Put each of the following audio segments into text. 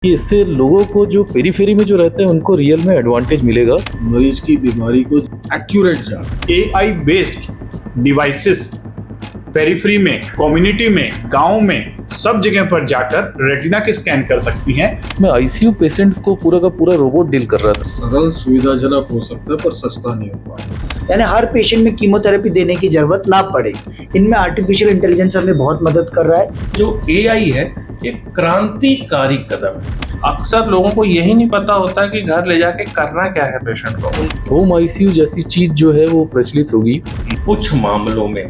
कि इससे लोगों को जो पेरीफेरी में जो रहते हैं उनको रियल में एडवांटेज मिलेगा। मरीज की बीमारी को एक्यूरेट जान AI बेस्ड डिवाइसेस पेरिफेरी में, कम्युनिटी में, गांव में, सब जगह पर जाकर रेटिना के स्कैन कर सकती हैं। मैं आईसीयू पेशेंट्स को पूरा का पूरा रोबोट डील कर रहा था। सरल सुविधाजनक हो सकता है पर सस्ता नहीं हो पाएगा। यानी हर पेशेंट में कीमोथेरेपी देने की जरूरत ना पड़े। इनमें आर्टिफिशियल इंटेलिजेंस हमें बहुत मदद कर रहा है। जो AI है एक क्रांतिकारी कदम है। अक्सर लोगों को यही नहीं पता होता कि घर ले जाके करना क्या है पेशेंट को। होम आईसीयू जैसी चीज जो है वो प्रचलित होगी। कुछ मामलों में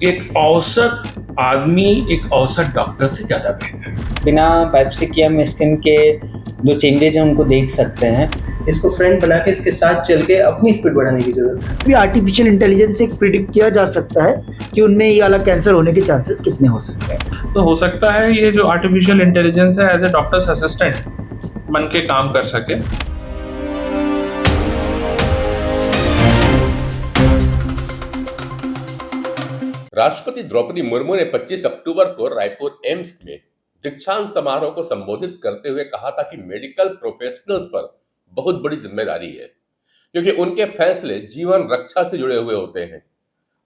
एक औसत आदमी एक औसत डॉक्टर से ज्यादा बेहतर है। बिना बायोप्सी किए हम स्किन के जो चेंजेज हैं उनको देख सकते हैं। इसको फ्रेंड बना के इसके साथ चल के अपनी स्पीड बढ़ाने की जरूरत है। भी आर्टिफिशियल इंटेलिजेंस से प्रिडिक्ट किया जा सकता है कि उनमें ये वाला कैंसर होने के चांसेस कितने हो सकते हैं। तो हो सकता है ये जो आर्टिफिशियल इंटेलिजेंस है एज ए डॉक्टर्स असिस्टेंट बन के काम कर सके। राष्ट्रपति द्रौपदी मुर्मू ने 25 अक्टूबर को रायपुर एम्स में दीक्षांत समारोह को संबोधित करते हुए कहा था कि मेडिकल प्रोफेशनल्स पर बहुत बड़ी जिम्मेदारी है, क्योंकि उनके फैसले जीवन रक्षा से जुड़े हुए होते हैं।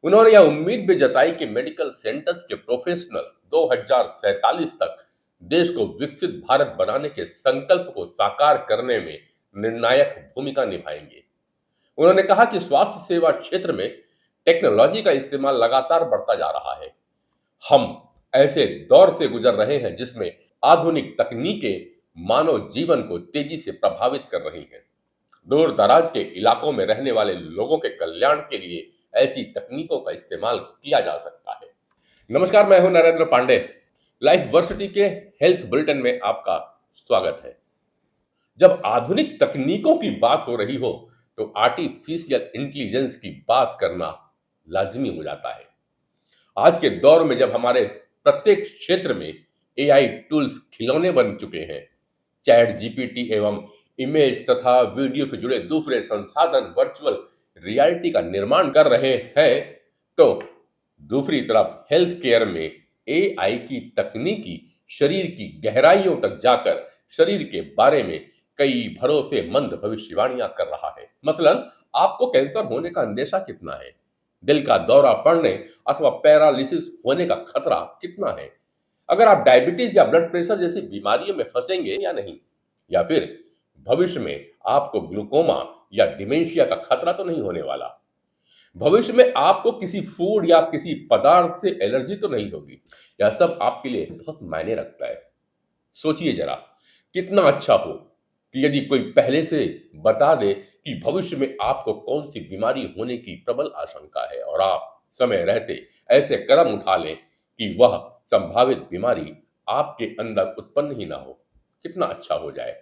उन्होंने यह उम्मीद भी जताई कि मेडिकल सेंटर्स के प्रोफेशनल्स 2047 तक देश को विकसित भारत बनाने के संकल्प को साकार करने में निर्णायक भूमिका निभाएंगे। उन्होंने कहा कि स्वास्थ्य सेवा क्षेत्र में टेक्नोलॉजी का इस्तेमाल लगातार बढ़ता जा रहा है। हम ऐसे दौर से गुजर रहे हैं जिसमें आधुनिक तकनीकें मानव जीवन को तेजी से प्रभावित कर रही हैं। दूर दराज के इलाकों में रहने वाले लोगों के कल्याण के लिए ऐसी तकनीकों का इस्तेमाल किया जा सकता है। नमस्कार, मैं हूं नरेंद्र पांडे। लाइफ वर्सिटी के हेल्थ बुलेटिन में आपका स्वागत है। जब आधुनिक तकनीकों की बात हो रही हो तो आर्टिफिशियल इंटेलिजेंस की बात करना लाजिमी हो जाता है। आज के दौर में जब हमारे प्रत्येक क्षेत्र में AI टूल्स खिलौने बन चुके हैं, चैट जीपीटी एवं इमेज तथा वीडियो से जुड़े दूसरे संसाधन वर्चुअल रियलिटी का निर्माण कर रहे हैं, तो दूसरी तरफ हेल्थ केयर में AI की तकनीकी शरीर की गहराइयों तक जाकर शरीर के बारे में कई भरोसेमंद भविष्यवाणियां कर रहा है। मसलन, आपको कैंसर होने का अंदेशा कितना है, दिल का दौरा पड़ने अथवा पैरालिसिस होने का खतरा कितना है, अगर आप डायबिटीज या ब्लड प्रेशर जैसी बीमारियों में फंसेंगे या नहीं, या फिर भविष्य में आपको ग्लूकोमा या डिमेंशिया का खतरा तो नहीं होने वाला, भविष्य में आपको किसी फूड या किसी पदार्थ से एलर्जी तो नहीं होगी। यह सब आपके लिए बहुत मायने रखता है। सोचिए जरा, कितना अच्छा हो कि यदि कोई पहले से बता दे कि भविष्य में आपको कौन सी बीमारी होने की प्रबल आशंका है और आप समय रहते ऐसे कदम उठा लें कि वह संभावित बीमारी आपके अंदर उत्पन्न ही ना हो। कितना अच्छा हो जाए।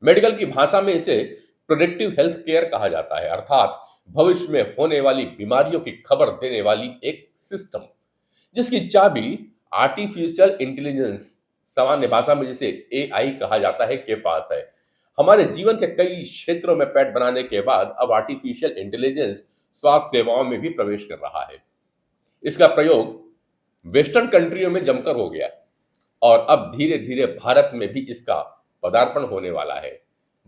मेडिकल की भाषा में इसे प्रेडिक्टिव हेल्थ केयर कहा जाता है, अर्थात भविष्य में होने वाली बीमारियों की खबर देने वाली एक सिस्टम जिसकी चाबी आर्टिफिशियल इंटेलिजेंस, सामान्य भाषा में जिसे AI कहा जाता है, के पास है। हमारे जीवन के कई क्षेत्रों में पैठ बनाने के बाद अब आर्टिफिशियल इंटेलिजेंस स्वास्थ्य सेवाओं में भी प्रवेश कर रहा है। इसका प्रयोग वेस्टर्न कंट्रियों में जमकर हो गया और अब धीरे धीरे भारत में भी इसका पदार्पण होने वाला है।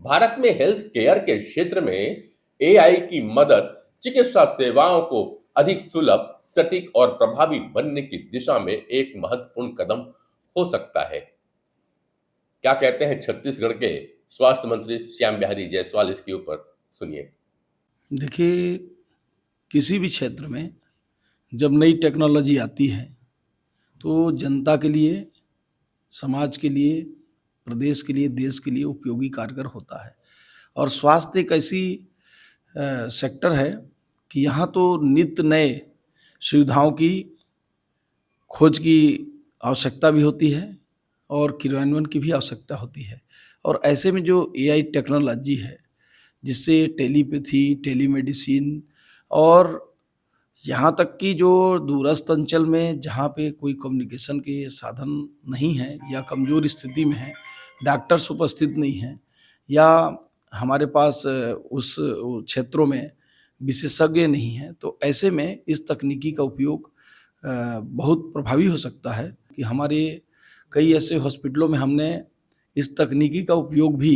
भारत में हेल्थ केयर के क्षेत्र में AI की मदद चिकित्सा सेवाओं को अधिक सुलभ, सटीक और प्रभावी बनने की दिशा में एक महत्वपूर्ण कदम हो सकता है। क्या कहते हैं छत्तीसगढ़ के स्वास्थ्य मंत्री श्याम बिहारी जायसवाल इसके ऊपर, सुनिए। देखिए, किसी भी क्षेत्र में जब नई टेक्नोलॉजी आती है तो जनता के लिए, समाज के लिए, प्रदेश के लिए, देश के लिए उपयोगी कारगर होता है। और स्वास्थ्य एक ऐसी सेक्टर है कि यहाँ तो नित्य नए सुविधाओं की खोज की आवश्यकता भी होती है और क्रियान्वयन की भी आवश्यकता होती है। और ऐसे में जो AI टेक्नोलॉजी है, जिससे टेलीपैथी, टेलीमेडिसिन और यहाँ तक कि जो दूरस्थ अंचल में जहाँ पे कोई कम्युनिकेशन के साधन नहीं है या कमज़ोर स्थिति में है, डॉक्टर्स उपस्थित नहीं हैं या हमारे पास उस क्षेत्रों में विशेषज्ञ नहीं हैं, तो ऐसे में इस तकनीकी का उपयोग बहुत प्रभावी हो सकता है। कि हमारे कई ऐसे हॉस्पिटलों में हमने इस तकनीकी का उपयोग भी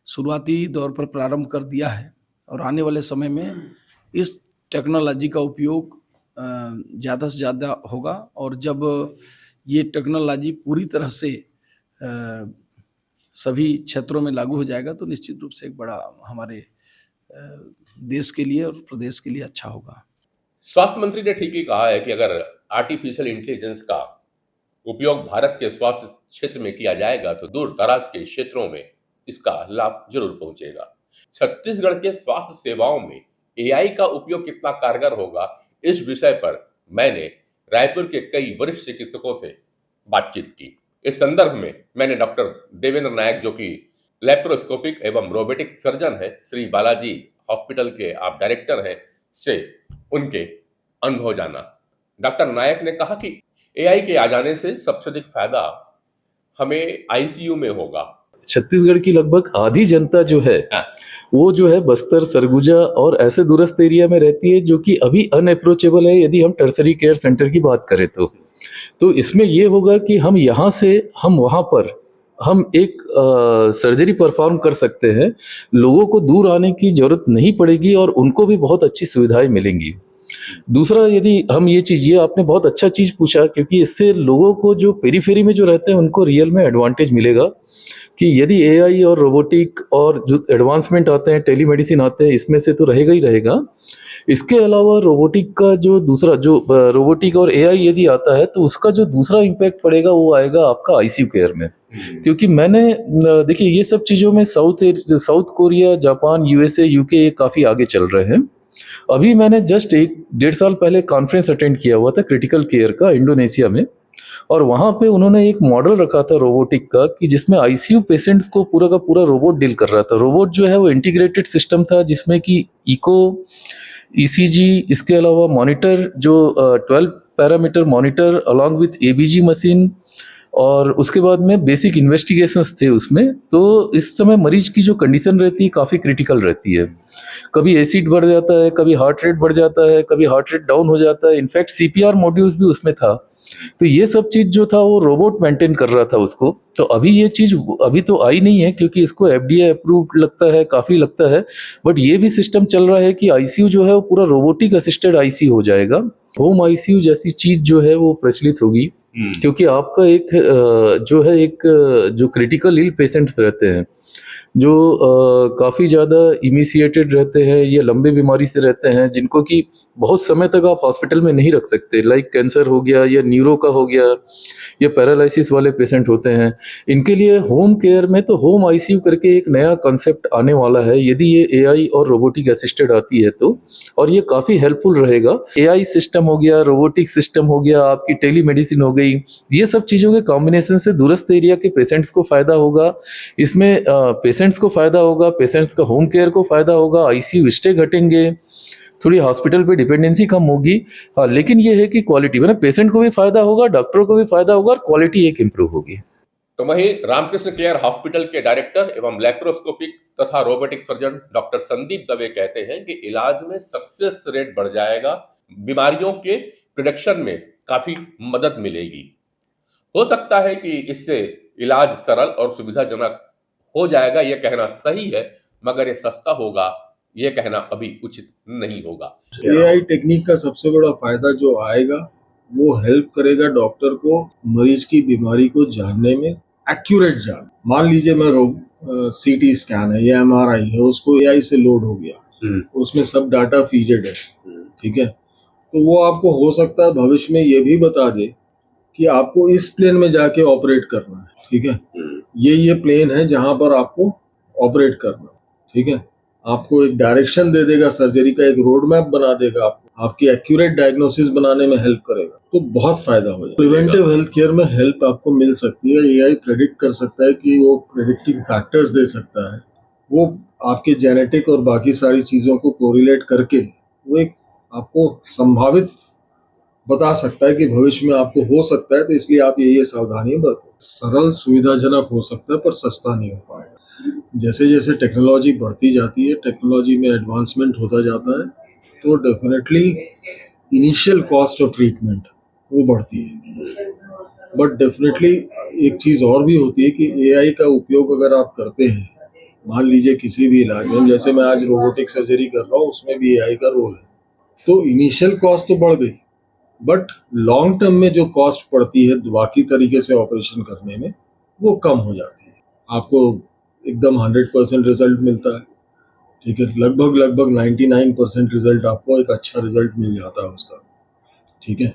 शुरुआती दौर पर प्रारंभ कर दिया है और आने वाले समय में इस टेक्नोलॉजी का उपयोग ज़्यादा से ज़्यादा होगा। और जब ये टेक्नोलॉजी पूरी तरह से सभी क्षेत्रों में लागू हो जाएगा तो निश्चित रूप से एक बड़ा हमारे देश के लिए और प्रदेश के लिए अच्छा होगा। स्वास्थ्य मंत्री ने ठीक ही कहा है कि अगर आर्टिफिशियल इंटेलिजेंस का उपयोग भारत के स्वास्थ्य क्षेत्र में किया जाएगा तो दूर दराज के क्षेत्रों में इसका लाभ जरूर पहुंचेगा। छत्तीसगढ़ के स्वास्थ्य सेवाओं में एआई का उपयोग कितना कारगर होगा, इस विषय पर मैंने रायपुर के कई वरिष्ठ चिकित्सकों से बातचीत की। इस संदर्भ में मैंने डॉक्टर देवेंद्र नायक, जो कि लैप्रोस्कोपिक एवं रोबोटिक सर्जन है, श्री बालाजी हॉस्पिटल के आप डायरेक्टर हैं, से उनके अनुभव जाना। डॉक्टर नायक ने कहा कि एआई के आ जाने से सबसे अधिक फायदा हमें आईसीयू में होगा। छत्तीसगढ़ की लगभग आधी जनता जो है वो जो है बस्तर, सरगुजा और ऐसे दूरस्थ एरिया में रहती है जो कि अभी अनअप्रोचेबल है यदि हम टर्सरी केयर सेंटर की बात करें तो इसमें ये होगा कि हम यहाँ से हम वहाँ पर हम एक सर्जरी परफॉर्म कर सकते हैं। लोगों को दूर आने की जरूरत नहीं पड़ेगी और उनको भी बहुत अच्छी सुविधाएं मिलेंगी। दूसरा, यदि हम ये आपने बहुत अच्छा चीज़ पूछा, क्योंकि इससे लोगों को जो पेरीफेरी में जो रहते हैं उनको रियल में एडवांटेज मिलेगा कि यदि एआई और रोबोटिक और जो एडवांसमेंट आते हैं, टेलीमेडिसिन आते हैं, इसमें से तो रहेगा ही रहेगा। इसके अलावा रोबोटिक का जो दूसरा जो रोबोटिक और एआई यदि आता है तो उसका जो दूसरा इम्पैक्ट पड़ेगा वो आएगा आपका आईसीयू केयर में। क्योंकि मैंने देखिए ये सब चीज़ों में south Korea, Japan, USA, UK काफ़ी आगे चल रहे हैं। अभी मैंने जस्ट 1-1.5 साल पहले कॉन्फ्रेंस अटेंड किया हुआ था क्रिटिकल केयर का इंडोनेशिया में, और वहाँ पे उन्होंने एक मॉडल रखा था रोबोटिक का कि जिसमें आईसीयू पेशेंट्स को पूरा का पूरा रोबोट डील कर रहा था। रोबोट जो है वो इंटीग्रेटेड सिस्टम था जिसमें कि इको, ईसीजी, इसके अलावा मॉनिटर जो 12 parameter monitor along with ABG machine, और उसके बाद में बेसिक इन्वेस्टिगेशंस थे उसमें। तो इस समय मरीज की जो कंडीशन रहती है काफ़ी क्रिटिकल रहती है। कभी एसिड बढ़ जाता है, कभी हार्ट रेट बढ़ जाता है, कभी हार्ट रेट डाउन हो जाता है। इनफैक्ट सीपीआर मॉड्यूल्स भी उसमें था। तो ये सब चीज़ जो था वो रोबोट मेंटेन कर रहा था उसको। तो अभी ये चीज़ अभी तो आई नहीं है क्योंकि इसको एफडीए अप्रूव्ड लगता है, काफ़ी लगता है, बट ये भी सिस्टम चल रहा है कि आईसीयू जो है वो पूरा रोबोटिक असिस्टेड आईसीयू हो जाएगा। होम आईसीयू जैसी चीज़ जो है वो प्रचलित होगी, क्योंकि आपका एक जो है एक जो क्रिटिकल इल पेशेंट्स रहते हैं जो काफ़ी ज़्यादा इमिसिएटेड रहते हैं, ये लंबे बीमारी से रहते हैं, जिनको कि बहुत समय तक आप हॉस्पिटल में नहीं रख सकते, लाइक कैंसर हो गया या न्यूरो का हो गया या पैरालिसिस वाले पेशेंट होते हैं। इनके लिए होम केयर में तो होम आईसीयू करके एक नया कॉन्सेप्ट आने वाला है यदि ये एआई और रोबोटिक असिस्टेड आती है तो, और ये काफ़ी हेल्पफुल रहेगा। एआई सिस्टम हो गया, रोबोटिक सिस्टम हो गया, आपकी टेलीमेडिसिन हो गई, ये सब चीज़ों के कॉम्बिनेशन से दूरस्थ एरिया के पेशेंट्स को फ़ायदा होगा। इसमें पेशेंट्स को फ़ायदा होगा, पेशेंट्स का होम केयर को फ़ायदा होगा, आईसीयू स्टे घटेंगे, थोड़ी हॉस्पिटल पे डिपेंडेंसी कम होगी। हाँ, लेकिन ये है कि क्वालिटी मतलब पेशेंट को भी फ़ायदा होगा, डॉक्टरों को भी फ़ायदा होगा और क्वालिटी एक इम्प्रूव होगी। तो वहीं रामकृष्ण केयर हॉस्पिटल के डायरेक्टर एवं लैप्रोस्कोपिक तथा robotic surgeon doctor Sandeep Dave कहते हैं कि इलाज में सक्सेस रेट बढ़ जाएगा, बीमारियों के प्रिडिक्शन में काफ़ी मदद मिलेगी। हो सकता है कि इससे इलाज सरल और सुविधाजनक हो जाएगा, यह कहना सही है, मगर ये सस्ता होगा ये कहना अभी उचित नहीं होगा। एआई टेक्निक का सबसे बड़ा फायदा जो आएगा वो हेल्प करेगा डॉक्टर को मरीज की बीमारी को जानने में, एक्यूरेट जान। मान लीजिए मैं सीटी स्कैन है या एमआरआई है, उसको एआई से लोड हो गया, उसमें सब डाटा फीडेड है, ठीक है, तो वो आपको हो सकता है भविष्य में ये भी बता दे कि आपको इस प्लेन में जाके ऑपरेट करना है, ठीक है, ये प्लेन है जहां पर आपको ऑपरेट करना, ठीक है, आपको एक डायरेक्शन दे देगा, सर्जरी का एक रोड मैप बना देगा, आपकी एक्यूरेट डायग्नोसिस बनाने में हेल्प करेगा, तो बहुत फायदा हो जाएगा। प्रिवेंटिव हेल्थ केयर में हेल्प आपको मिल सकती है। एआई प्रेडिक्ट कर सकता है कि वो प्रेडिक्टिव फैक्टर्स दे सकता है, वो आपके जेनेटिक और बाकी सारी चीज़ों को कोरिलेट करके वो एक आपको संभावित बता सकता है कि भविष्य में आपको हो सकता है, तो इसलिए आप ये सावधानी बरतो। सरल सुविधाजनक हो सकता है पर सस्ता नहीं हो पाएगा। जैसे जैसे टेक्नोलॉजी बढ़ती जाती है, टेक्नोलॉजी में एडवांसमेंट होता जाता है, तो definitely initial cost of treatment वो बढ़ती है। बट डेफिनेटली एक चीज़ और भी होती है कि एआई का उपयोग अगर आप करते हैं, मान लीजिए किसी भी इलाज में, जैसे मैं आज रोबोटिक सर्जरी कर रहा हूँ, उसमें भी एआई का रोल है, तो इनिशियल कॉस्ट तो बढ़ गई, बट लॉन्ग टर्म में जो कॉस्ट पड़ती है बाकी तरीके से ऑपरेशन करने में, वो कम हो जाती है। आपको एकदम 100% रिजल्ट मिलता है, ठीक है, लगभग 99% रिजल्ट आपको एक अच्छा रिजल्ट मिल जाता है उसका, ठीक है।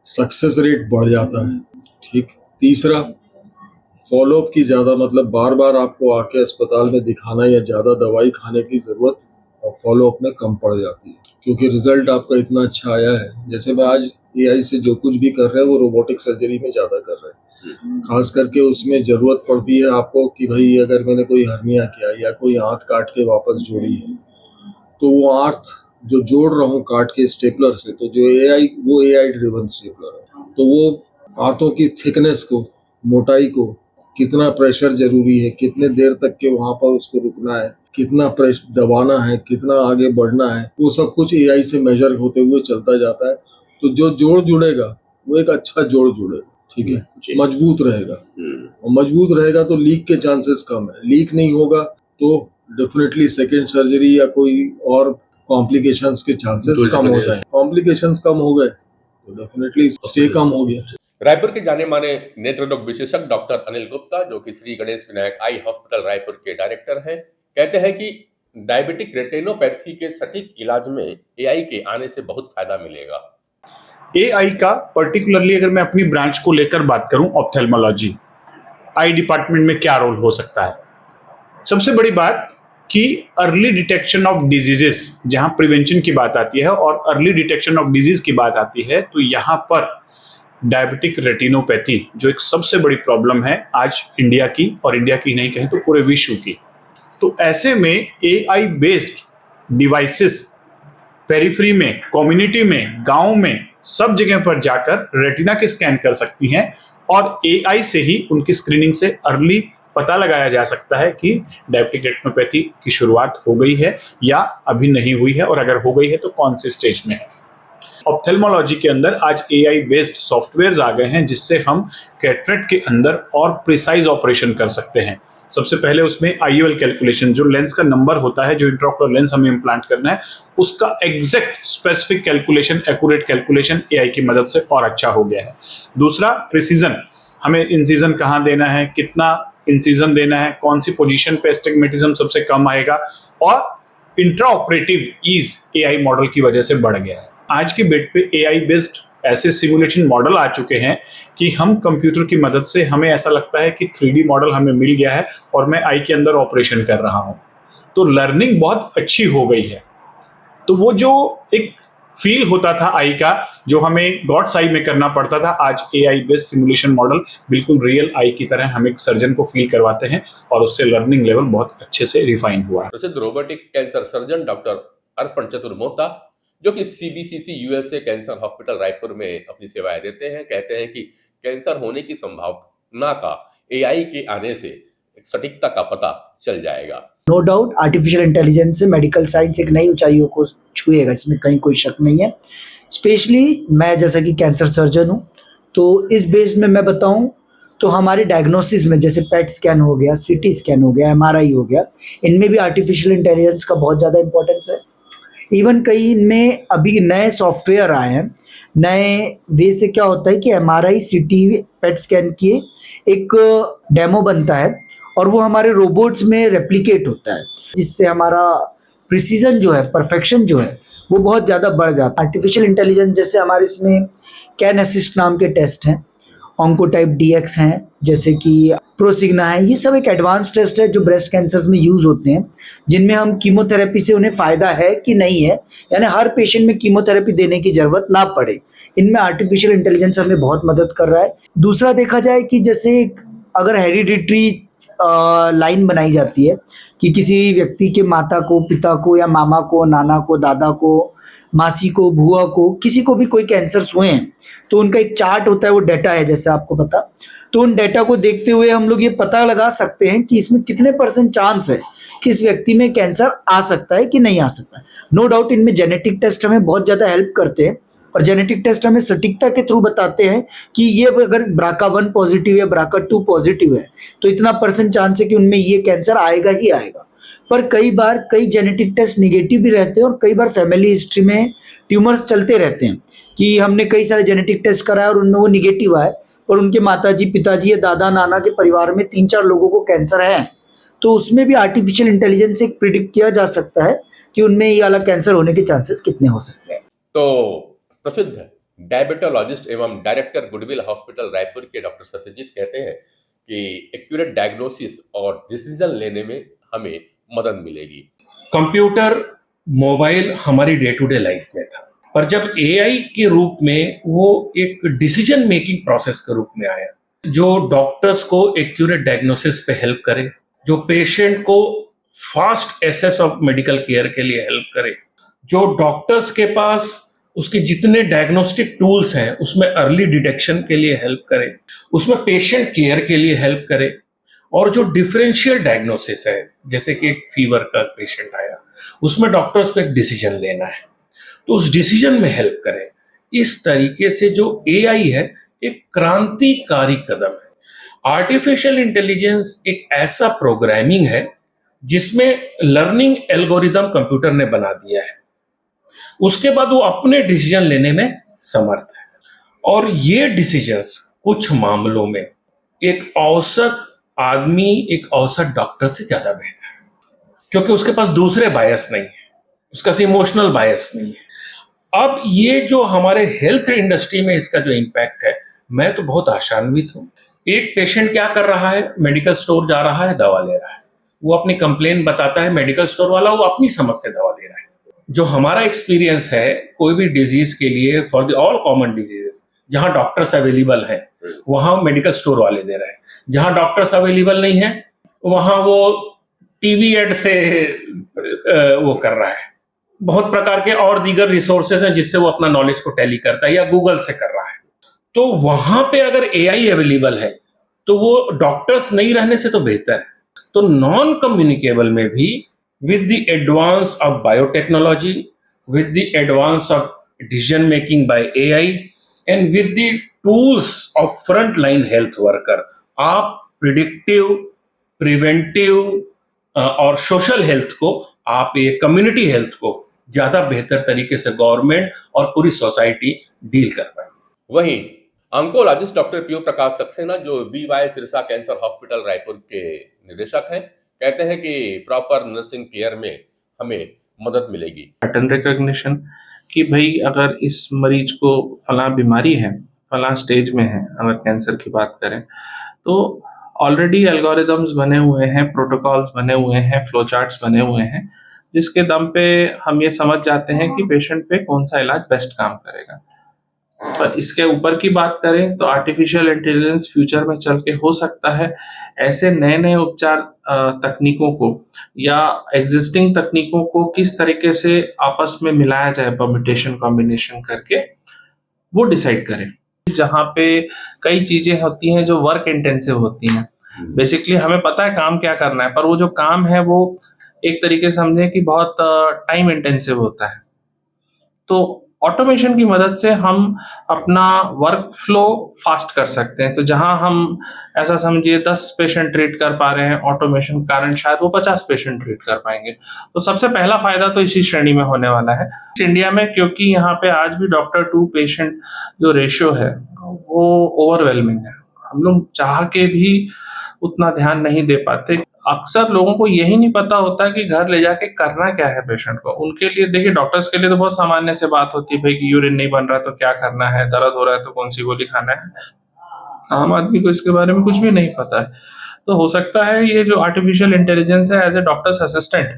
सक्सेस रेट बढ़ जाता है, ठीक। तीसरा, फॉलोअप की ज़्यादा, मतलब बार बार आपको आके अस्पताल में दिखाना या ज़्यादा दवाई खाने की ज़रूरत और फॉलोअप में कम पड़ जाती है, क्योंकि रिजल्ट आपका इतना अच्छा आया है। जैसे मैं आज एआई से जो कुछ भी कर रहे हैं वो रोबोटिक सर्जरी में ज़्यादा कर रहे हैं, खास करके उसमें ज़रूरत पड़ती है आपको कि भाई अगर मैंने कोई हर्निया किया या कोई आंत काट के वापस जोड़ी है, तो वो आंत जो जोड़ रहा हूँ काट के स्टेपलर से, तो जो वो एआई ड्रिवन स्टेपलर है, तो वो आंतों की थिकनेस को, मोटाई को, कितना प्रेशर जरूरी है, कितने देर तक के वहाँ पर उसको रुकना है, कितना प्रेशर दबाना है, कितना आगे बढ़ना है, वो सब कुछ एआई से मेजर होते हुए चलता जाता है। तो जो जोड़ जुड़ेगा वो एक अच्छा जोड़ जुड़ेगा, ठीक है, मजबूत रहेगा, और मजबूत रहेगा तो लीक के चांसेस कम है। लीक नहीं होगा तो डेफिनेटली सेकेंड सर्जरी या कोई और कॉम्प्लिकेशंस के चांसेस कम हो जाए। कॉम्प्लिकेशंस कम हो गए तो डेफिनेटली स्टे कम हो गया। रायपुर के जाने माने नेत्र रोग विशेषज्ञ डॉक्टर अनिल गुप्ता, जो कि श्री गणेश विनायक आई हॉस्पिटल रायपुर के डायरेक्टर हैं, कहते हैं कि डायबिटिक रेटिनोपैथी के सटीक इलाज में एआई के आने से बहुत फायदा मिलेगा। एआई का पर्टिकुलरली अगर मैं अपनी ब्रांच को लेकर बात करूं, ऑप्थेल्मोलॉजी, आई डिपार्टमेंट में क्या रोल हो सकता है। सबसे बड़ी बात कि अर्ली डिटेक्शन ऑफ डिजीजेस, जहां प्रिवेंशन की बात आती है और अर्ली डिटेक्शन ऑफ डिजीज की बात आती है, तो यहां पर डायबिटिक रेटिनोपैथी जो एक सबसे बड़ी प्रॉब्लम है आज इंडिया की, और इंडिया की नहीं कहें तो पूरे विश्व की, तो ऐसे में एआई बेस्ड डिवाइसेस पेरिफेरी में, कम्युनिटी में, गांव में, सब जगह पर जाकर रेटिना के स्कैन कर सकती हैं, और एआई से ही उनकी स्क्रीनिंग से अर्ली पता लगाया जा सकता है कि डायबिटिक रेटिनोपैथी की शुरुआत हो गई है या अभी नहीं हुई है, और अगर हो गई है तो कौन से स्टेज में है। ऑप्थेल्मोलॉजी के अंदर आज एआई बेस्ड सॉफ्टवेयर्स आ गए हैं जिससे हम कैटरेक्ट के अंदर और प्रिसाइज ऑपरेशन कर सकते हैं। सबसे पहले उसमें आईओएल कैलकुलेशन, जो लेंस का नंबर होता है, जो इंट्राओकुलर लेंस हमें इम्प्लांट करना है, उसका exact specific calculation, accurate calculation AI की मदद से और अच्छा हो गया है। दूसरा, प्रिसीजन, हमें इंसिजन कहाँ देना है, कितना इंसिजन देना है, कौन सी पोजीशन पे एस्टिग्मेटिज्म सबसे कम आएगा, और intraoperative ease AI model की वजह से बढ़ गया है। आज की डेट पे एआई बेस्ड ऐसे सिमुलेशन मॉडल आ चुके हैं कि हम कंप्यूटर की मदद से, हमें ऐसा लगता है कि 3D मॉडल हमें मिल गया है और मैं आई के अंदर ऑपरेशन कर रहा हूं, तो लर्निंग बहुत अच्छी हो गई है। तो वो जो एक फील होता था आई का, जो हमें गॉड्स आई में करना पड़ता था, आज एआई बेस्ड सिमुलेशन मॉडल बिल्कुल रियल आई की तरह हम एक सर्जन को फील करवाते हैं, और उससे लर्निंग लेवल बहुत अच्छे से रिफाइन हुआ है। प्रसिद्ध रोबोटिक कैंसर सर्जन डॉक्टर अर्पण चतुर्मोहता, जो कि सीबीसीसी यूएसए कैंसर हॉस्पिटल रायपुर में अपनी सेवाएं देते हैं, कहते हैं कि कैंसर होने की संभावना का एआई के आने से सटीकता का पता चल जाएगा। नो डाउट आर्टिफिशियल इंटेलिजेंस से मेडिकल साइंस एक नई ऊंचाइयों को छुएगा, इसमें कहीं कोई शक नहीं है। स्पेशली मैं जैसा कि कैंसर सर्जन हूँ, तो इस बेस में मैं बताऊँ तो हमारे डायग्नोसिस में जैसे पेट स्कैन हो गया, सीटी स्कैन हो गया, एमआरआई हो गया, इनमें भी आर्टिफिशियल इंटेलिजेंस का बहुत ज़्यादा इंपॉर्टेंस है। इवन कई इनमें अभी नए सॉफ्टवेयर आए हैं, नए वे से क्या होता है कि एमआरआई, सीटी, पेट स्कैन की एक डेमो बनता है और वो हमारे रोबोट्स में रेप्लिकेट होता है, जिससे हमारा प्रिसीजन जो है, परफेक्शन जो है, वो बहुत ज़्यादा बढ़ जाता है। आर्टिफिशियल इंटेलिजेंस जैसे हमारे इसमें कैन असिस्ट नाम के टेस्ट हैं, ऑन्कोटाइप DX हैं, जैसे कि प्रोसिग्ना है, ये सब एक एडवांस टेस्ट है जो ब्रेस्ट कैंसर्स में यूज़ होते हैं, जिनमें हम कीमोथेरेपी से उन्हें फ़ायदा है कि नहीं है, यानी हर पेशेंट में कीमोथेरेपी देने की ज़रूरत ना पड़े, इनमें आर्टिफिशियल इंटेलिजेंस हमें बहुत मदद कर रहा है। दूसरा देखा जाए कि जैसे अगर हेरिडिटरी लाइन बनाई जाती है कि किसी व्यक्ति के माता को, पिता को, या मामा को, नाना को, दादा को, मासी को, बुआ को, किसी को भी कोई कैंसर्स हुए हैं, तो उनका एक चार्ट होता है, वो डाटा है जैसे आपको पता, तो उन डाटा को देखते हुए हम लोग ये पता लगा सकते हैं कि इसमें कितने % चांस है कि इस व्यक्ति में कैंसर आ सकता है कि नहीं आ सकता है। नो डाउट इनमें जेनेटिक टेस्ट हमें बहुत ज़्यादा हेल्प करते हैं, और जेनेटिक टेस्ट हमें सटीकता के थ्रू बताते हैं कि ये अगर BRCA1 पॉजिटिव है, BRCA2 पॉजिटिव है, तो इतना % चांस है कि उनमें ये कैंसर आएगा ही आएगा। पर कई बार कई जेनेटिक टेस्ट निगेटिव भी रहते हैं और कई बार फैमिली हिस्ट्री में ट्यूमर्स चलते रहते हैं कि हमने कई सारे जेनेटिक टेस्ट कराया और उनमें वो निगेटिव आए, पर उनके माताजी, पिताजी या दादा नाना के परिवार में 3-4 लोगों को कैंसर है, तो उसमें भी आर्टिफिशियल इंटेलिजेंस से प्रिडिक्ट किया जा सकता है कि उनमें ये वाला कैंसर होने के चांसेस कितने हो सकते हैं। तो प्रसिद्ध डायबिटोलॉजिस्ट एवं डायरेक्टर गुडविल हॉस्पिटल रायपुर के डॉक्टर सत्यजीत कहते हैं कि एक्यूरेट डायग्नोसिस और डिसीजन लेने में हमें मदद मिलेगी। कंप्यूटर, मोबाइल हमारी डे टू डे लाइफ में था, पर जब एआई के रूप में वो एक डिसीजन मेकिंग प्रोसेस के रूप में आया, जो डॉक्टर्स को एक्यूरेट डायग्नोसिस पे हेल्प करे, जो पेशेंट को fast access of medical care के लिए हेल्प करे, जो डॉक्टर्स के पास उसके जितने डायग्नोस्टिक टूल्स हैं उसमें अर्ली डिटेक्शन के लिए हेल्प करे, उसमें पेशेंट केयर के लिए हेल्प करे, और जो डिफरेंशियल डायग्नोसिस है, जैसे कि एक फीवर का पेशेंट आया, उसमें डॉक्टर्स को एक डिसीजन लेना है तो उस डिसीजन में हेल्प करे। इस तरीके से जो एआई है एक क्रांतिकारी कदम है। आर्टिफिशियल इंटेलिजेंस एक ऐसा प्रोग्रामिंग है जिसमें लर्निंग एल्गोरिदम कंप्यूटर ने बना दिया है, उसके बाद वो अपने डिसीजन लेने में समर्थ है, और ये डिसीजंस कुछ मामलों में एक औसत आदमी, एक औसत डॉक्टर से ज्यादा बेहतर है, क्योंकि उसके पास दूसरे बायस नहीं है, उसका इमोशनल बायस नहीं है। अब ये जो हमारे हेल्थ इंडस्ट्री में इसका जो इम्पैक्ट है, मैं तो बहुत आशान्वित हूँ। एक पेशेंट क्या कर रहा है, मेडिकल स्टोर जा रहा है, दवा ले रहा है, वो अपनी कंप्लेन बताता है, मेडिकल स्टोर वाला वो अपनी समझ से दवा दे रहा है। जो हमारा एक्सपीरियंस है कोई भी डिजीज के लिए, for the all common diseases, जहां डॉक्टर्स अवेलेबल हैं वहां मेडिकल स्टोर वाले दे रहे हैं, जहां डॉक्टर्स अवेलेबल नहीं है वहां वो टीवी एड से वो कर रहा है। बहुत प्रकार के और दीगर रिसोर्सेज हैं जिससे वो अपना नॉलेज को टैली करता है, या गूगल से कर रहा है। तो वहां पे अगर एआई अवेलेबल है तो वो डॉक्टर्स नहीं रहने से तो बेहतर है। तो नॉन कम्युनिकेबल में भी with the advance of biotechnology, with the advance of decision making by AI, and with the tools of frontline health worker, आप प्रिडिक्टिव, प्रिवेंटिव और सोशल हेल्थ को, आप ये कम्युनिटी हेल्थ को ज्यादा बेहतर तरीके से गवर्नमेंट और पूरी सोसाइटी डील कर पाएगी। वहीं ऑन्कोलॉजिस्ट डॉक्टर पीओ प्रकाश सक्सेना, जो BY Sirsa cancer hospital Raipur के निदेशक हैं, कहते हैं कि प्रॉपर नर्सिंग केयर में हमें मदद मिलेगी। पैटर्न रिकॉग्निशन कि भाई अगर इस मरीज को फलां बीमारी है, फलां स्टेज में है, अगर कैंसर की बात करें तो ऑलरेडी एल्गोरिदम्स बने हुए हैं, प्रोटोकॉल्स बने हुए हैं, फ्लो चार्ट्स बने हुए हैं, जिसके दम पे हम ये समझ जाते हैं कि पेशेंट पे कौन सा इलाज बेस्ट काम करेगा। पर इसके ऊपर की बात करें तो आर्टिफिशियल इंटेलिजेंस फ्यूचर में चल के हो सकता है ऐसे नए नए उपचार तकनीकों को या एग्जिस्टिंग तकनीकों को किस तरीके से आपस में मिलाया जाए, परम्यूटेशन कॉम्बिनेशन करके वो डिसाइड करें। जहाँ पे कई चीजें होती हैं जो वर्क इंटेंसिव होती हैं, बेसिकली हमें पता है काम क्या करना है, पर वो जो काम है वो एक तरीके से समझें कि बहुत टाइम इंटेंसिव होता है। तो ऑटोमेशन की मदद से हम अपना वर्क फ्लो फास्ट कर सकते हैं। तो जहां हम ऐसा समझिए 10 पेशेंट ट्रीट कर पा रहे हैं ऑटोमेशन के कारण, शायद वो 50 पेशेंट ट्रीट कर पाएंगे। तो सबसे पहला फायदा तो इसी श्रेणी में होने वाला है इंडिया में, क्योंकि यहाँ पे आज भी डॉक्टर टू पेशेंट जो रेशियो है वो ओवरवेलमिंग है। हम लोग चाह के भी उतना ध्यान नहीं दे पाते। अक्सर लोगों को यही नहीं पता होता कि घर ले जाके करना क्या है पेशेंट को। उनके लिए देखिए, डॉक्टर्स के लिए तो बहुत सामान्य से बात होती है भाई कि यूरिन नहीं बन रहा तो क्या करना है, दर्द हो रहा है तो कौन सी गोली खाना है। आम आदमी को इसके बारे में कुछ भी नहीं पता है। तो हो सकता है ये जो आर्टिफिशियल इंटेलिजेंस है एज ए डॉक्टर्स असिस्टेंट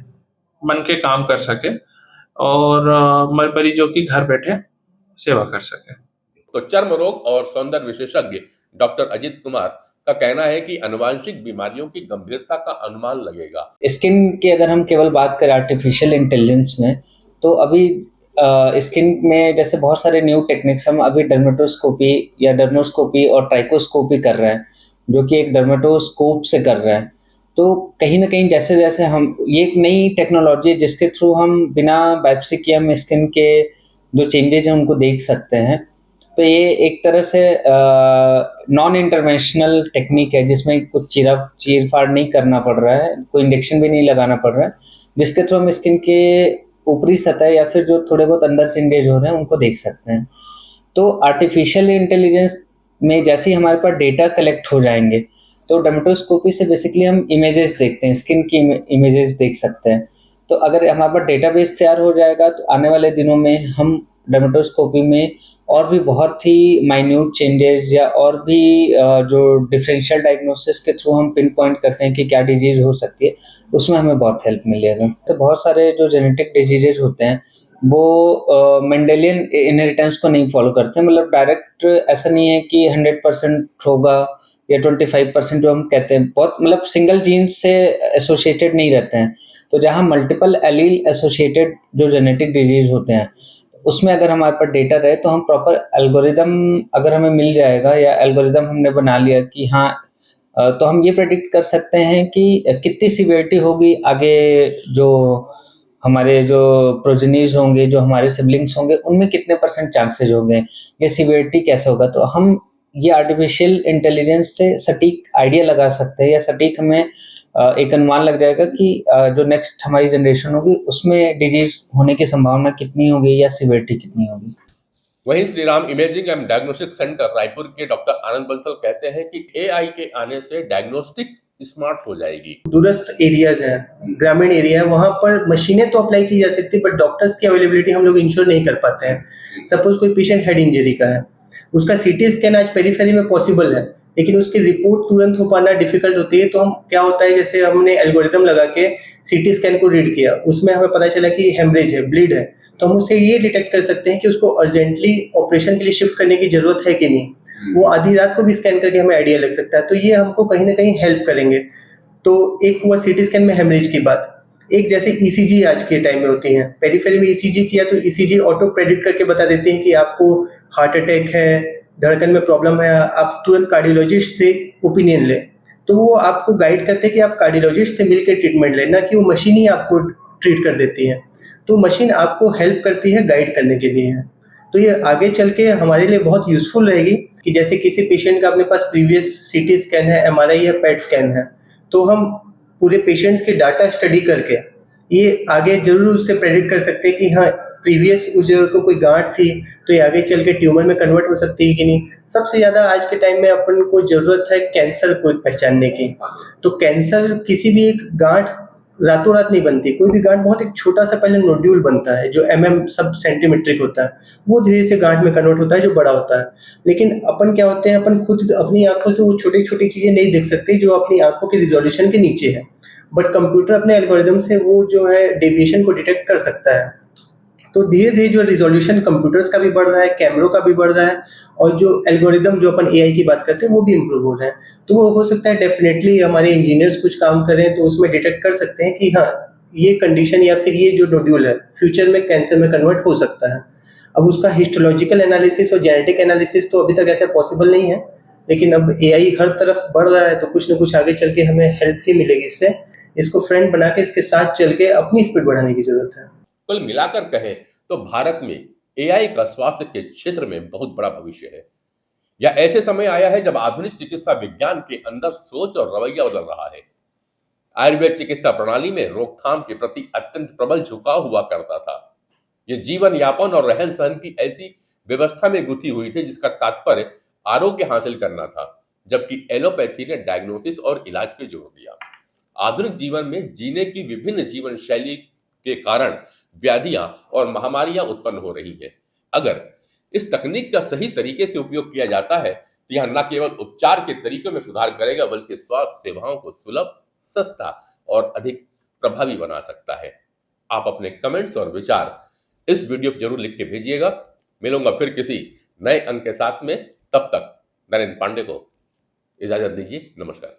बन के काम कर सके और मरीजों की घर बैठे सेवा कर सके। तो चर्म रोग और सौंदर्य विशेषज्ञ डॉक्टर अजित कुमार का कहना है कि आनुवांशिक बीमारियों की गंभीरता का अनुमान लगेगा। स्किन की अगर हम केवल बात करें आर्टिफिशियल इंटेलिजेंस में, तो अभी स्किन में जैसे बहुत सारे न्यू टेक्निक्स हम अभी डर्मेटोस्कोपी या डर्मोस्कोपी और ट्राइकोस्कोपी कर रहे हैं, जो कि एक डर्मेटोस्कोप से कर रहे हैं। तो कहीं ना कहीं जैसे जैसे हम, ये एक नई टेक्नोलॉजी है जिसके थ्रू हम बिना बायोप्सी किए हम स्किन के जो चेंजेज हैं उनको देख सकते हैं। तो ये एक तरह से नॉन इंटरवेंशनल टेक्निक है, जिसमें कुछ चीर-फाड़ नहीं करना पड़ रहा है, कोई इंजेक्शन भी नहीं लगाना पड़ रहा है, जिसके थ्रू हम स्किन के ऊपरी सतह या फिर जो थोड़े बहुत अंदर से इंगेज हो रहे हैं उनको देख सकते हैं। तो आर्टिफिशियल इंटेलिजेंस में जैसे ही हमारे पास डेटा कलेक्ट हो जाएंगे, तो डर्मेटोस्कोपी से बेसिकली हम इमेजेस देखते हैं, स्किन की इमेजेस देख सकते हैं। तो अगर हमारे पास डेटाबेस तैयार हो जाएगा तो आने वाले दिनों में हम डर्मेटोस्कोपी में और भी बहुत ही माइन्यूट चेंजेस या और भी जो डिफरेंशियल डायग्नोसिस के थ्रू हम पिन पॉइंट करते हैं कि क्या डिजीज हो सकती है, उसमें हमें बहुत हेल्प मिलेगा। तो बहुत सारे जो जेनेटिक डिजीजेज होते हैं वो मेंडेलियन इनहेरिटेंस को नहीं फॉलो करते, मतलब डायरेक्ट ऐसा नहीं है कि 100% होगा या 25% जो हम कहते हैं, बहुत मतलब सिंगल जीन से एसोसिएटेड नहीं रहते हैं। तो जहाँ मल्टीपल एलील एसोसिएटेड जो जेनेटिक डिजीज होते हैं, उसमें अगर हमारे पास डेटा रहे तो हम प्रॉपर एल्गोरिदम अगर हमें मिल जाएगा या एल्गोरिदम हमने बना लिया कि हाँ, तो हम ये प्रेडिक्ट कर सकते हैं कि कितनी सीवियरिटी होगी आगे, जो हमारे जो प्रोजेनीज होंगे, जो हमारे सिबलिंग्स होंगे, उनमें कितने % चांसेज होंगे, ये सीवियरिटी कैसे होगा। तो हम ये आर्टिफिशियल इंटेलिजेंस से सटीक आइडिया लगा सकते हैं या सटीक हमें एक अनुमान लग जाएगा कि जो नेक्स्ट हमारी जनरेशन होगी उसमें डिजीज होने की संभावना कितनी होगी या सीवियरिटी कितनी होगी। वहीं Shri Ram imaging and diagnostic centre Raipur के डॉक्टर आनंद बंसल कहते हैं कि एआई के आने से डायग्नोस्टिक स्मार्ट हो जाएगी। दूरस्थ एरियाज है, ग्रामीण एरिया है, वहां पर मशीनें तो अप्लाई की जा सकती है, बट डॉक्टर्स की अवेलेबिलिटी हम लोग इंश्योर नहीं कर पाते हैं। सपोज कोई पेशेंट हेड इंजरी का है, उसका सीटी स्कैन आज पेरीफेरी में पॉसिबल है, लेकिन उसकी रिपोर्ट तुरंत हो पाना डिफिकल्ट होती है। तो हम क्या होता है, जैसे हमने एल्गोरिदम लगा के सीटी स्कैन को रीड किया, उसमें हमें पता चला कि हेमरेज है, ब्लीड है, तो हम उससे ये डिटेक्ट कर सकते हैं कि उसको अर्जेंटली ऑपरेशन के लिए शिफ्ट करने की जरूरत है कि नहीं। वो आधी रात को भी स्कैन करके हमें आइडिया लग सकता है। तो ये हमको कहीं ना कहीं हेल्प करेंगे। तो एक हुआ सीटी स्कैन में हेमरेज की बात। एक जैसे ईसीजी आज के टाइम में होती है, पेरीफेरी में ईसीजी किया तो ईसीजी ऑटो प्रेडिक्ट करके बता देते हैं कि आपको हार्ट अटैक है, धड़कन में प्रॉब्लम है, आप तुरंत कार्डियोलॉजिस्ट से ओपिनियन लें। तो वो आपको गाइड करते हैं कि आप कार्डियोलॉजिस्ट से मिलकर ट्रीटमेंट लें, ना कि वो मशीन ही आपको ट्रीट कर देती है। तो मशीन आपको हेल्प करती है, गाइड करने के लिए है। तो ये आगे चल के हमारे लिए बहुत यूजफुल रहेगी कि जैसे किसी पेशेंट का अपने पास प्रीवियस सीटी स्कैन है, एमआरआई है, पेट स्कैन है, तो हम पूरे पेशेंट्स के डाटा स्टडी करके ये आगे जरूर उससे प्रेडिक्ट कर सकते हैं कि हाँ, प्रीवियस उस जगह को कोई गांठ थी तो ये आगे चल के ट्यूमर में कन्वर्ट हो सकती है कि नहीं। सबसे ज्यादा आज के टाइम में अपन को जरूरत है कैंसर को पहचानने की। तो कैंसर किसी भी एक गांठ रातों रात नहीं बनती। कोई भी गांठ बहुत एक छोटा सा पहले नोड्यूल बनता है जो सब सेंटीमीट्रिक होता है, वो धीरे से गांठ में कन्वर्ट होता है जो बड़ा होता है। लेकिन अपन क्या होते हैं, अपन खुद अपनी आंखों से वो छोटी छोटी चीजें नहीं देख सकते जो अपनी आंखों के रिजोल्यूशन के नीचे है, बट कंप्यूटर अपने एल्गोरिदम से वो जो है डेविएशन को डिटेक्ट कर सकता है। तो धीरे धीरे जो रिजोल्यूशन कंप्यूटर्स का भी बढ़ रहा है, कैमरों का भी बढ़ रहा है, और जो एल्गोरिदम जो अपन एआई की बात करते हैं वो भी इम्प्रूव हो रहे हैं। तो वो हो सकता है डेफिनेटली हमारे इंजीनियर्स कुछ काम करें तो उसमें डिटेक्ट कर सकते हैं कि हाँ, ये कंडीशन या फिर ये जो नोड्यूल है फ्यूचर में कैंसर में कन्वर्ट हो सकता है। अब उसका हिस्टोलॉजिकल एनालिसिस और जेनेटिक एनालिसिस तो अभी तक ऐसा पॉसिबल नहीं है, लेकिन अब एआई हर तरफ बढ़ रहा है तो कुछ ना कुछ आगे चल के हमें हेल्प ही मिलेगी इससे। इसको फ्रेंड बना के इसके साथ चल के अपनी स्पीड बढ़ाने की जरूरत है। कुल मिलाकर कहें तो भारत में एआई का स्वास्थ्य के क्षेत्र में बहुत बड़ा भविष्य है। या ऐसे समय आया है जब आधुनिक चिकित्सा विज्ञान के अंदर सोच और रवैया बदल रहा है। आयुर्वेद चिकित्सा प्रणाली में रोकथाम के प्रति अत्यंत प्रबल झुकाव हुआ करता था। ये जीवन यापन और रहन सहन की ऐसी व्यवस्था में गुथी हुई थी जिसका तात्पर्य आरोग्य हासिल करना था, जबकि एलोपैथी ने डायग्नोसिस और इलाज पे जोर दिया। आधुनिक जीवन में जीने की विभिन्न जीवन शैली के कारण व्याधियां और महामारियां उत्पन्न हो रही हैं। अगर इस तकनीक का सही तरीके से उपयोग किया जाता है तो यह न केवल उपचार के तरीकों में सुधार करेगा बल्कि स्वास्थ्य सेवाओं को सुलभ, सस्ता और अधिक प्रभावी बना सकता है। आप अपने कमेंट्स और विचार इस वीडियो को जरूर लिख के भेजिएगा। मिलूंगा फिर किसी नए अंक के साथ में, तब तक नरेंद्र पांडे को इजाजत दीजिए। नमस्कार।